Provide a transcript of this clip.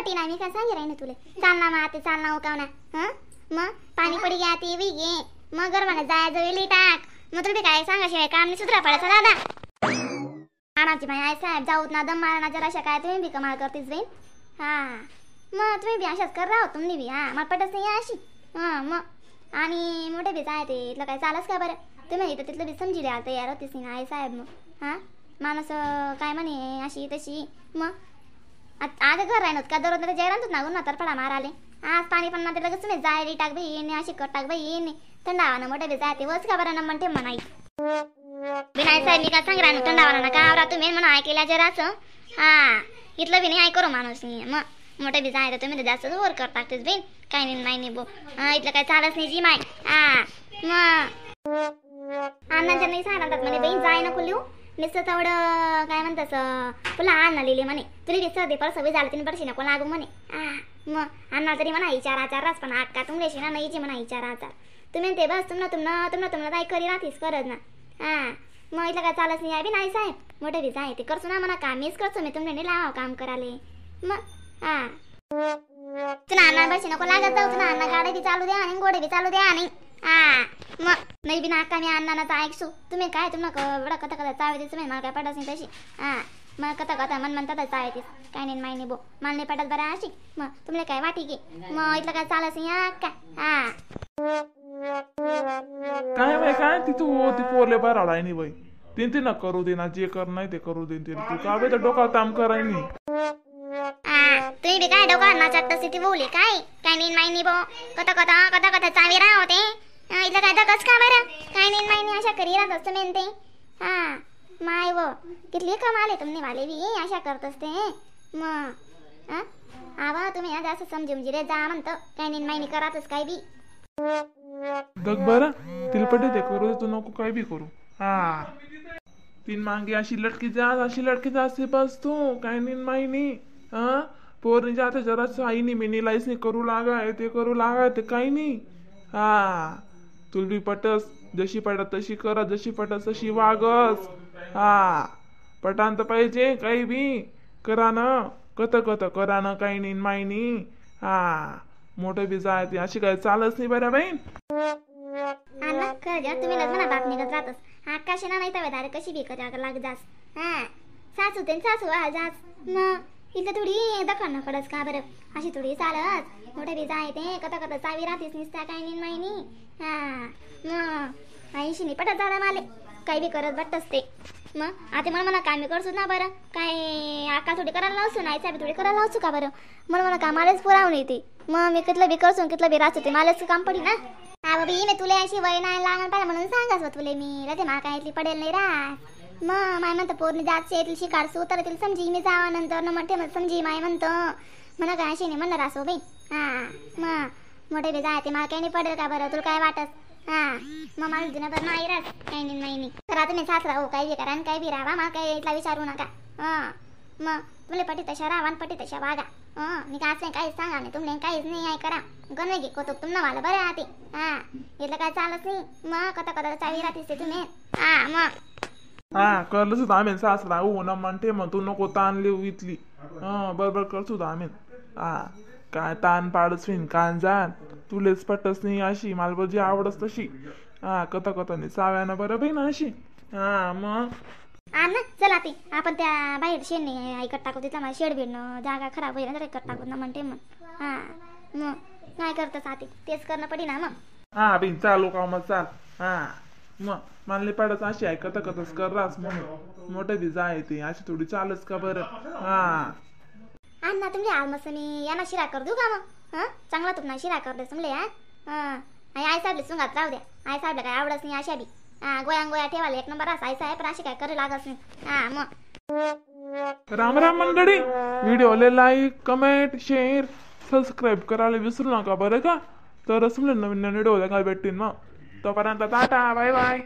पटी नाही मी काय सांगे राही ना तुले चाल ना माते चाल ना उकावना हं मग पाणी पडी घ्या ती वी घे मग गरमाला जाय जवेली टाक मग तुला काय सांगाशिवाय काम नाही सुधरा पडायचा दादा आणाची बाई आई साहेब जाऊत ना दम मारना जराशा काय तुम्ही बी कमाल करतीस बहीण हा मग तुम्ही बी अशाच कर राहो तुम्ही बी हा मला पटत नाही अशी हां मग आणि मोठे बी जाय ते इथलं काय चालच का बरं तुम्ही इथं तिथलं बी समजी द्या तयार होतीस नाही आई साहेब मग हां माणूस काय म्हणे अशी तशी मग आज घर राहिनत का दररोज जयरांतच ना गुन्हा तर पडा माराले आज पाणी पण ते लगेच तुम्ही जायली टाक बाई येणे अशी कट टाक बाई येणे थंडावानं मोठे बी जाते वच का बरं नंबर ठेव म्हणाई बिनाई साहेब मी काय सांग राहणं थंडावाना का आवरा तुम्ही म्हणून ऐकल्या जराचं हा इथलं बी नाही ऐकरो माणूस नाही मग मोठे बी जायचं तुम्ही तर जास्त वर कर टाकतेस बिन काही नाही नाही बो हा इथलं काय चालच नाही जी माय हा मग अण्णांच्या नाही सांगतात म्हणे बाई जाय नको लिहू नुसतं तेवढं काय म्हणतात तुला अण्णा लिहिले म्हणे तुला बी सर्दी परस बी झालं तीन परशी नको लागू म्हणे मग अण्णा तरी म्हणा विचाराचार रास पण आटका तुमलेशी ना नाहीची म्हणा विचाराचार तुम्ही ते बस तुम्हाला काय करी राहतीस करत ना हां मग इथलं काय चालच नाही आहे बी नाही साहेब मोठे बी आहे ते करतो ना म्हणा काम मीच करतो मी तुमने नाही लावा काम कराले मग हां तुला अण्णा बशी नको लागत जाऊ तुला अण्णा गाडी बी चालू द्या आणि गोडे बी चालू द्या आणि हां मग नाही बी नाका मी अण्णाचा ऐकसू तुम्ही काय तुम्हाला एवढा कथा कथा चावी देस तुम्ही मला काय पटत नाही तशी हां मग कथा कथा मन म्हणतात चावी देस काय नाही माहिती बो मला नाही पटत बरं अशी मग तुम्हाला काय वाटी की मग इथलं काय चालच नाही काय हां काय बाई काय ती तू ती पोरले बाहेर आलाय नाही बाई तीन ती ना करू दे ना जे कर नाही ते करू दे तू का बे तर डोका काम कराय नाही तुम्ही बी काय डोका ना चट्ट स्थिती बोलले काय काय नाही माहिती बो कथा चावी राहा होते इथलं काय तर कस का बरं काय नाही माहिती अशा करी राहत असतं मेन ते हां माय व कितली कमाले तुमने वाले बी अशा करत असते मग आवा तुम्ही जास्त समजून रे जा म्हणतं काय नाही माहिती करातच काय बी बघ बरं तिला पटे ते करू दे तू नको काय बी करू हा तीन मांगे अशी लटकी जाते बस तू काय नाही माहिती हा पोरणी जाते जरा आईनी मिनी लाईस नाही करू लागाय ते काही नाही हा तुला बी पटस जशी पटत तशी कर जशी पटत तशी वागस हा पटांत पाहिजे काही बी करा ना कत करा ना काही नाही माहिनी हा मोठं बी जाय अशी काय चालच नाही बऱ्या बहीण तुम्ही लग्न बाप निघत राहतस आकाशी ना नाही तर कशी बी कर लाग जास हा सासू ते सासू जास मग इथं थोडी दखल पडस का बरं अशी थोडी चालत मोठे बी जाय ते कथा चावी राहतेस निसत्या काही नाही माहिनी हा मग आईशी नाही पटत झाला माले काही बी करत बटतस ते मग आता मला काय मी करतो ना बरं काय आका थोडी करायला लावतो नाही साहेब थोडी करायला लावतो का बरं मला कामालाच पुरावून येते मग मी कितलं बी करतो कितलं बी राहतो ते मलाच काम पडी ना हा बाबी मी तुला अशी वय नाही लागणार पाहिजे म्हणून सांगाच तुले मी रते मा काय इथली पडेल नाही राहत मग माय म्हणतं पोरणी जातशी येतील शिकाडसू तर तिला समजी मी जावा नंतर न म्हणते मग समजी माय म्हणतो म्हणा काय अशी नाही म्हणलं रासो बाई हां मग मोठे बी जाते मला काही नाही पडेल का बरं तुला काय वाटत हां मग मला जुना तर नाही राहत काही नाही करा तुम्ही सासरा हो काही बी करा आणि काही बी राहा मला काही इथला विचारू नका हां मग तुला पटी तशा राहा आणि पटी तशा वागा मी काय असं काहीच सांगा नाही तुमने काहीच नाही आहे करा गण घे कोतो तुमनं मला बरं राहते हां इथलं काय चालत नाही मग कथा चावी राहतेस ते तुम्ही हां मग हा करलंच आम्ही सासरा हो ना म्हणते मग तू नको ताण लिहू इथली बरोबर करतो आम्ही हा काय ताण पाडच फिन कान जाण तुलेच पटच नाही अशी मला बजी आवडच तशी हा कथा नाही चाव्यानं बरं बी ना अशी हा मग ना चला ते आपण त्या बाहेर शेडने ऐकत टाकू तिथला मला शेड भेटणं जागा खराब होईल ना तर ऐकत टाकू ना म्हणते मग हां मग काय करतं आती तेच करणं पडी ना मग हा बिन चालू का मग चाल हा मग मानले पाडच अशी आहे कथच कर रास म्हणून मोठे बी जाय ते अशी थोडी चालच का बरं हा अण्णा तुमले आज मस्त मी यांना शिरा कर देऊ का मग हां चांगला तुम्हाला शिरा कर दे तुमले हां आई साहेबले सुंगात राहू द्या आई साहेबला काय आवडच नाही अशा बी गोया ठेवायला एक नंबर असा आहे पण अशी काय करे लागत नाही हां मग राम राम मंडळी व्हिडिओला लाईक कमेंट शेअर सबस्क्राईब करायला विसरू नका बरं का तरच नवीन व्हिडिओ काय भेटतील मग तोपर्यंत टाटा बाय बाय